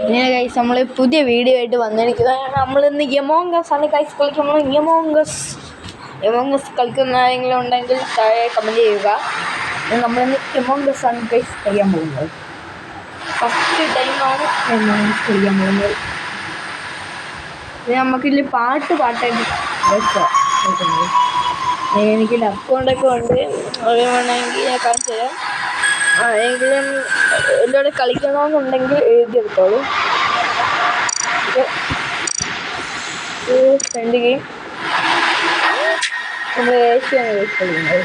ഇങ്ങനെ ഗൈസ് നമ്മൾ പുതിയ വീഡിയോ ആയിട്ട് വന്നിരിക്കുന്നത്. നമ്മളിന്ന് എമോംഗ് ആണ് ഗൈസ് കളിക്കുമ്പോൾ. എമോംഗ് കളിക്കുന്ന ആരെങ്കിലും ഉണ്ടെങ്കിൽ താഴെ കമൻറ്റ് ചെയ്യുക. നമ്മളിന്ന് എമോംഗ് ആണ് ഗൈസ് കളിക്കാൻ പോകുന്നത്. ഫസ്റ്റ് ടൈമാണ് എമോംഗ് കളിക്കാൻ പോകുന്നത്. നമുക്കിതിൽ പാട്ടായിട്ട് കളിക്കുന്നത്. എനിക്ക് അക്കൗണ്ടൊക്കെ ഉണ്ട്. അത് വേണമെങ്കിൽ ഞാൻ കാണിച്ചു തരാം. എങ്കിലും എന്നോട് കളിക്കണമെന്നുണ്ടെങ്കിൽ എഴുതിയെടുത്തോളൂ. ഫ്രണ്ട് ഗെയിം നമ്മൾ ഏഷ്യയാണ് കളിക്കുന്നത്.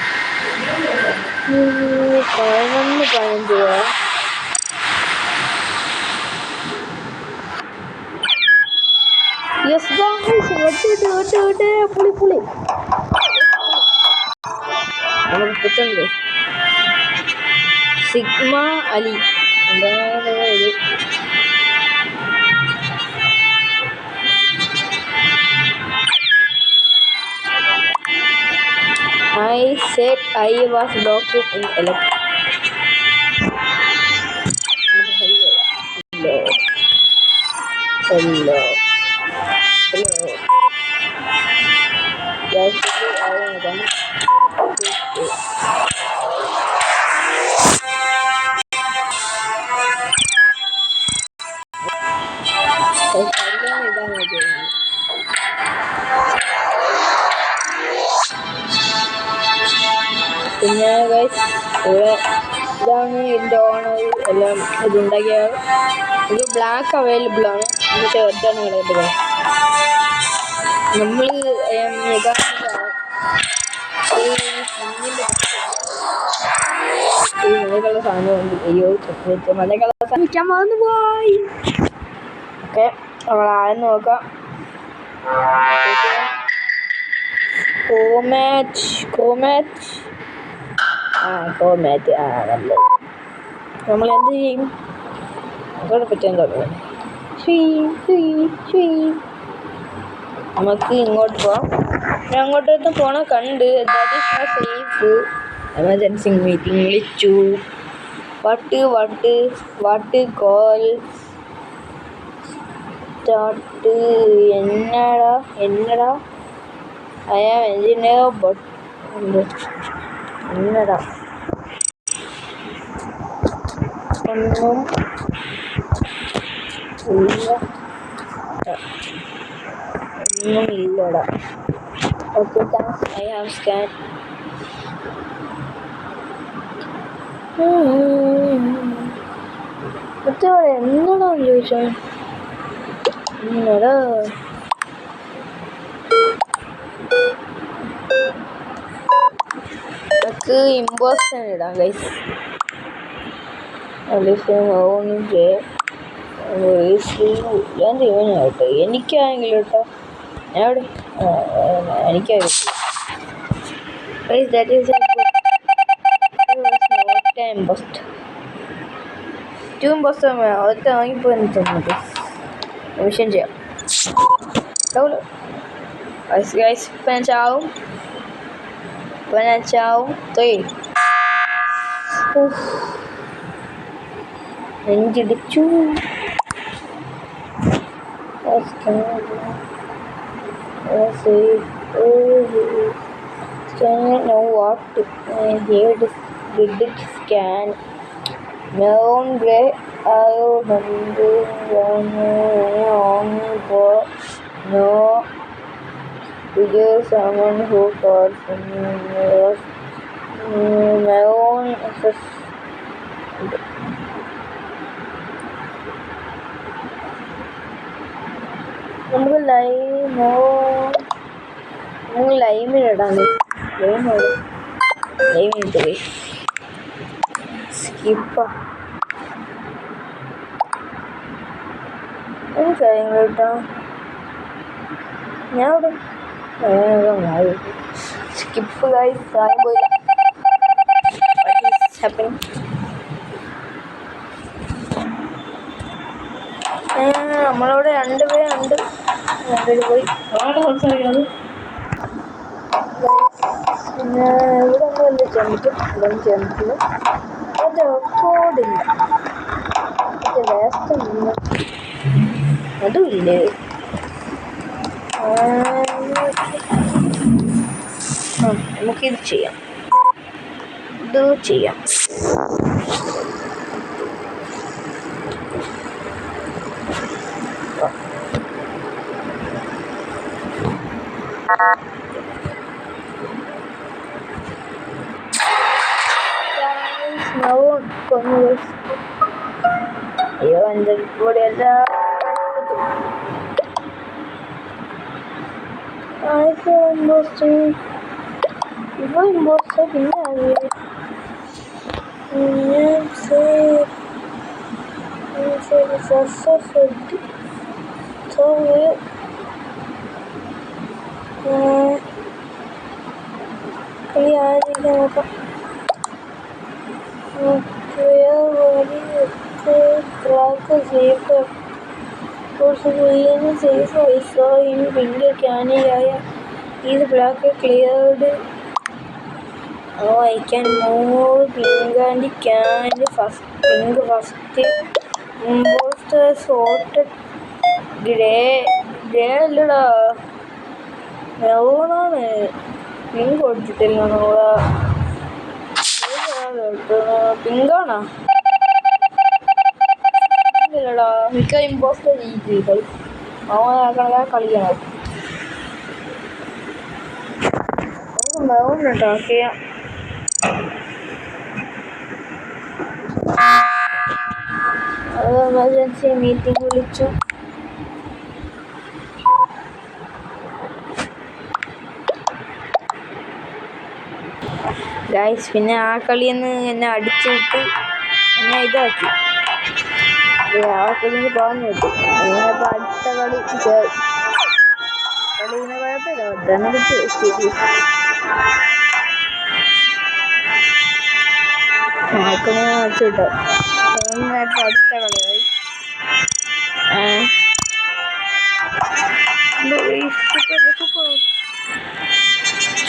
11-15 രൂപ. യെസ് പുളി നമുക്ക് കിട്ടുന്നത് sigma Ali. I said I was doctor in electric. Hello. Yes, I am. പിന്നെ ഗൈസ് ഇവിടെ ഇതാണ് എൻ്റെ ഓണർ എല്ലാം ഇതുണ്ടാക്കിയത്. ഇത് ബ്ലാക്ക് അവൈലബിൾ ആണ്. എന്നിട്ട് ഒറ്റാണ് കിടക്കുന്നത്. നമ്മൾ മലകള സാധനമുണ്ട്. അയ്യോ മലകള സാധനം മറന്നു പോയി. ഓക്കെ നമ്മൾ ആരെന്ന് നോക്കാം. കോമാറ്റ് നല്ലത്. നമ്മൾ എന്ത് ചെയ്യും? അതോടെ പറ്റാൻ തുടങ്ങും. നമുക്ക് ഇങ്ങോട്ട് പോവാം. ഞാൻ അങ്ങോട്ടൊന്നും പോണ കണ്ട്. That is not safe. Emergency meeting വിളിച്ചു. What call start. എന്നടാ I am engineer but എന്നടാ ഒന്നും ഇല്ലടാ. Okay thanks. I have scanned. എന്നടാന്ന് ചോദിച്ചാ എന്നടാ നമുക്ക് ഇമ്പോസ്റ്റർ ഇടാം ഗൈസ്. ഞാൻ തീരുമാനമായിട്ട് എനിക്കാണെങ്കിലും കേട്ടോ. ഞാൻ എനിക്കായിരുന്നു ഒറ്റ വാങ്ങിപ്പോ മിഷൻ ചെയ്യാം. നെഞ്ചിടിച്ചു. Scan neon gray no figure someone who calls neon access. നമുക്ക് ലൈമിലിടാം. ലൈമിട്ട് സ്കിപ്പാ കാര്യങ്ങൾ കേട്ടോ. ഞാൻ ഇവിടെ സ്കിപ്പ് ഗൈസ്. സാധനം പോയില്ല. നമ്മളവിടെ 2 പേരുണ്ട്. 2 പേര് പോയി. സംസാരിക്കുന്നത് പിന്നെ ഇവിടെ ഒന്നും ചെന്നിട്ട് അത് റെക്കോർഡില്ല. വേസ്റ്റ് അതുമില്ലേ? നമുക്കിത് ചെയ്യാം. ഇത് ചെയ്യാം. അയ്യോ എൻ്റെ കൂടെ എല്ലാ ഇമ്പോസ്റ്റർ പിന്നെ കളി ആയിരിക്കാൻ നോക്കാം. Is black cleared? Oh, I can move pink and can first pink first. Imposter sorted grey അല്ലടാ ബ്രൗണാണ്. പിങ്ക് കൊടുത്തിട്ടില്ല നമ്മള്. പിങ്കാണോ? ഇല്ലടാ മിക്ക ഇമ്പോസ്റ്റർ രീതികൾ അവനെ കളിക്കണം. കേട്ടോ ചെയ്യാം. എമർജൻസി മീറ്റിംഗ് വിളിച്ചു. ഗൈസ് പിന്നെ ആ കളിന്ന് എന്നെ അടിച്ചു വിട്ട് എന്നെ ഇതാക്കി. ആ കളിന്ന് പറഞ്ഞു കിട്ടും. ഇനിയിപ്പോൾ അടുത്ത കളി കളിന് കുഴപ്പമില്ല. ഒറ്റന്നെ കിട്ടി. ആർക്കും അടിച്ചു കിട്ടോ. അടുത്ത കളിയായി.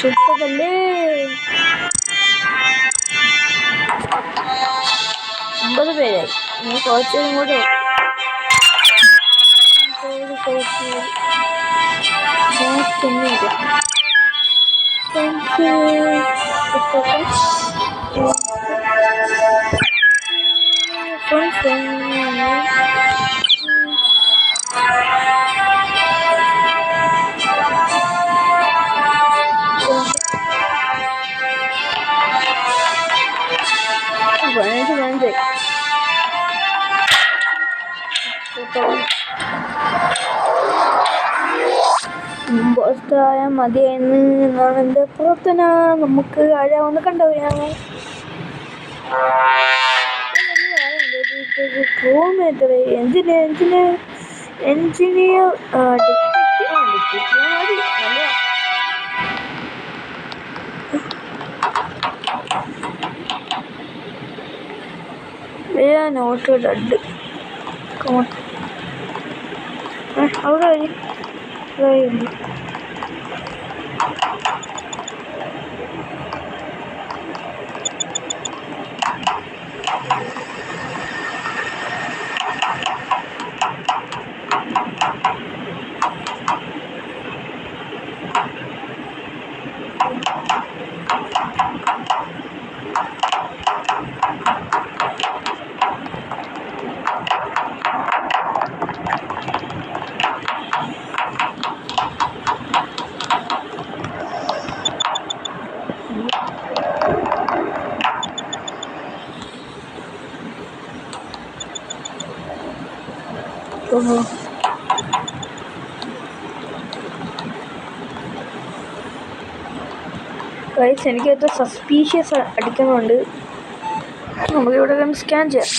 സൂപ്പറല്ലേ. 9 പേരായി. ഇനി കുറച്ചും കൂടെ ഇമ്പോസ്റ്റായ മതിയെന്ന് എന്നാണ് എൻ്റെ പ്രാർത്ഥന. നമുക്ക് ആരാവൊന്ന് കണ്ടുപോയാൽ എഞ്ചിനീയർ നോട്ട് ഡഡ് അവിടെ എനിക്ക് ഏറ്റവും സസ്പീഷ്യസ് അടിക്കുന്നുണ്ട്. നമുക്കിവിടെ സ്കാൻ ചെയ്യാം.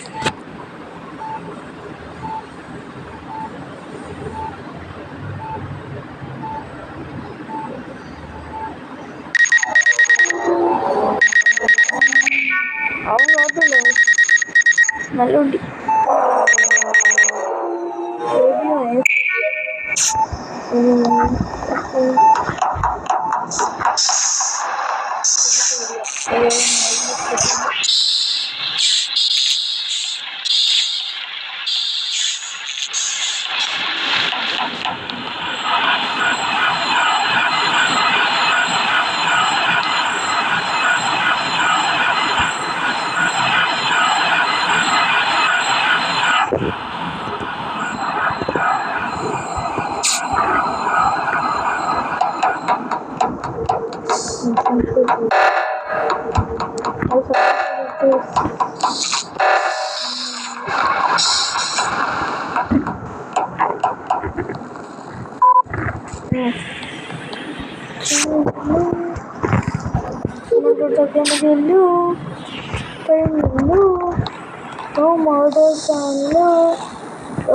അവൻ കുഴപ്പമില്ല, നല്ല കുട്ടി.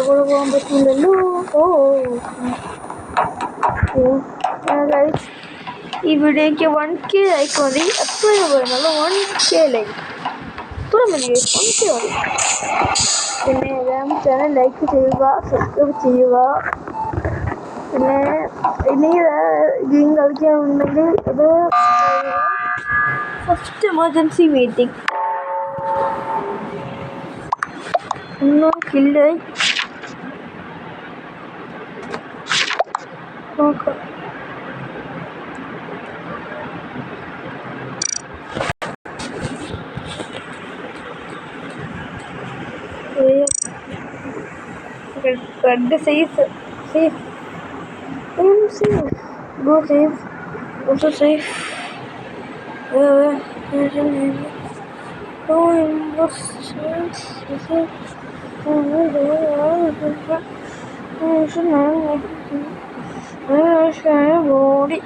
പോകാൻ പറ്റില്ലല്ലോ. ഈ വീഡിയോക്ക് 1K ലൈക്ക് മതി. എത്ര പറയുന്നുള്ളൂ? 1K ലൈക്ക് ഇത്ര മതി. 1K മതി. പിന്നെ എല്ലാം ചാനൽ ലൈക്ക് ചെയ്യുക, സബ്സ്ക്രൈബ് ചെയ്യുക. പിന്നെ ഇനി ഗെയിം കളിക്കാനുണ്ടെങ്കിൽ അത് ഫസ്റ്റ് എമർജൻസി മീറ്റിംഗ് ഒന്നും കില്ലായി നോക്കാം. safe. I am safe. Go safe. Also safe. Body.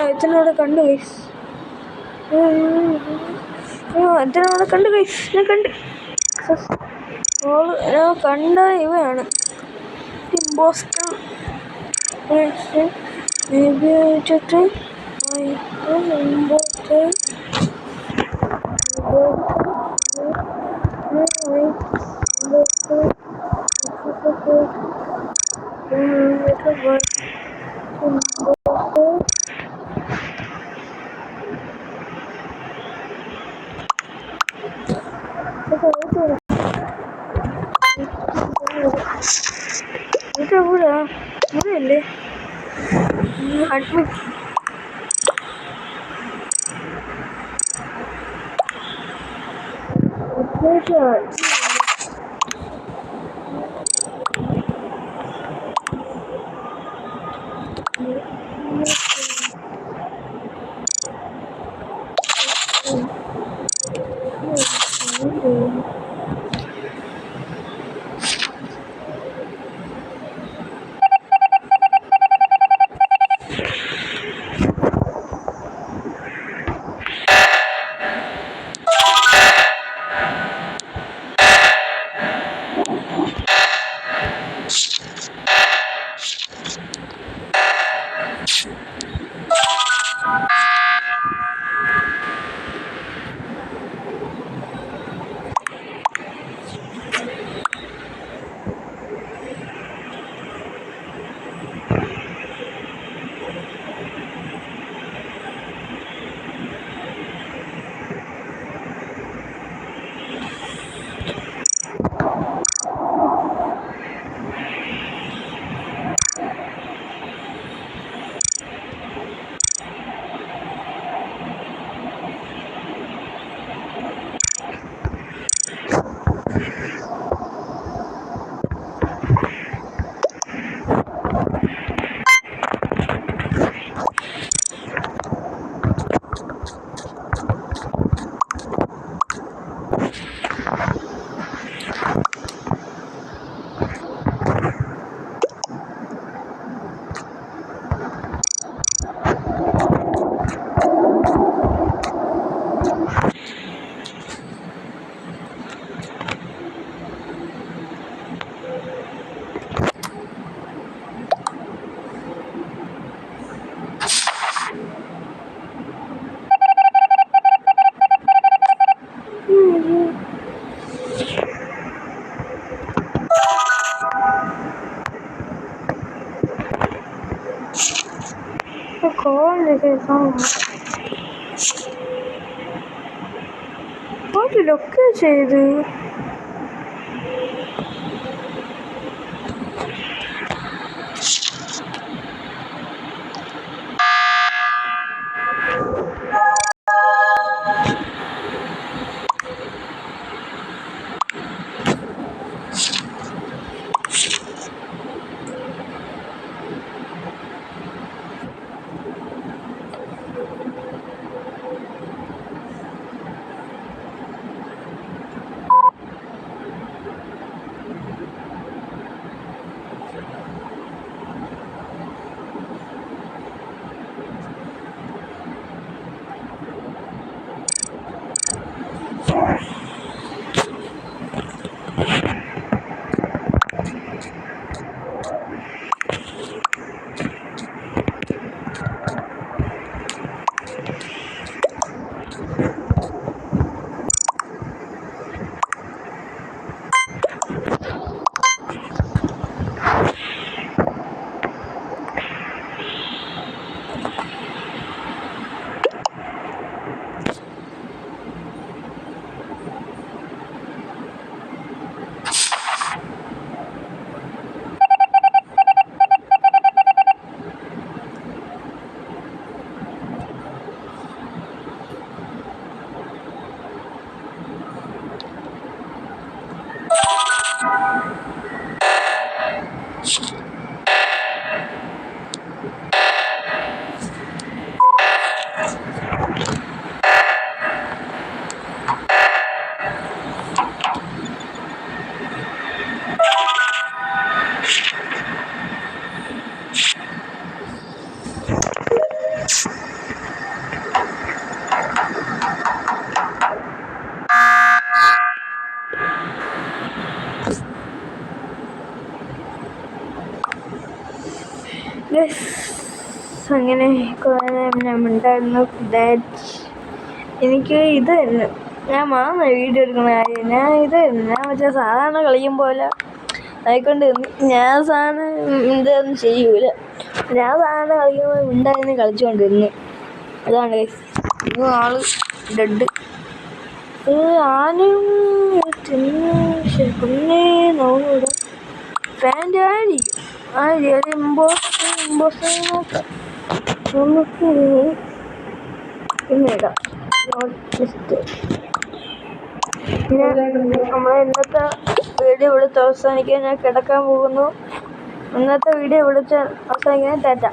എത്തനോടെ കണ്ടു ഗൈസ്. എത്തനോടെ കണ്ടു ഗൈസ്. ഞാൻ കണ്ട ഇവയാണ് ഇമ്പോസ്റ്റർ. ഇവിടെയല്ലേ അഡ്മിറ്റ്. ലൊക്കെ ചെയ്ത് അങ്ങനെ കുറേ നേരം ഞാൻ ഉണ്ടായിരുന്നു. എനിക്ക് ഇത് തന്നെ ഞാൻ മറന്ന വീഡിയോ എടുക്കുന്ന കാര്യം. ഞാൻ ഇത് തന്നെ ഞാൻ മറ്റേ സാധാരണ കളിക്കുമ്പോലെ ആയിക്കൊണ്ട് ഞാൻ സാധാരണ ഇതൊന്നും ചെയ്യൂല. ഞാൻ സാധാരണ കളിക്കുമ്പോൾ ഉണ്ടായിരുന്നു കളിച്ചുകൊണ്ടിരുന്നു. അതാണ് ആള് ഡെഡ്. ആനും കുഞ്ഞേ നോക്കൂടെ ഫാൻ്റെ അത് ഇമ്പോസ് നോക്കാം നമുക്ക് പിന്നീടാം. നമ്മളെ ഇന്നത്തെ വീഡിയോ വിളിച്ച് അവസാനിക്കാൻ ഞാൻ കിടക്കാൻ പോകുന്നു. ഇന്നത്തെ വീഡിയോ വിളിച്ച് അവസാനിക്കാൻ ടാറ്റ.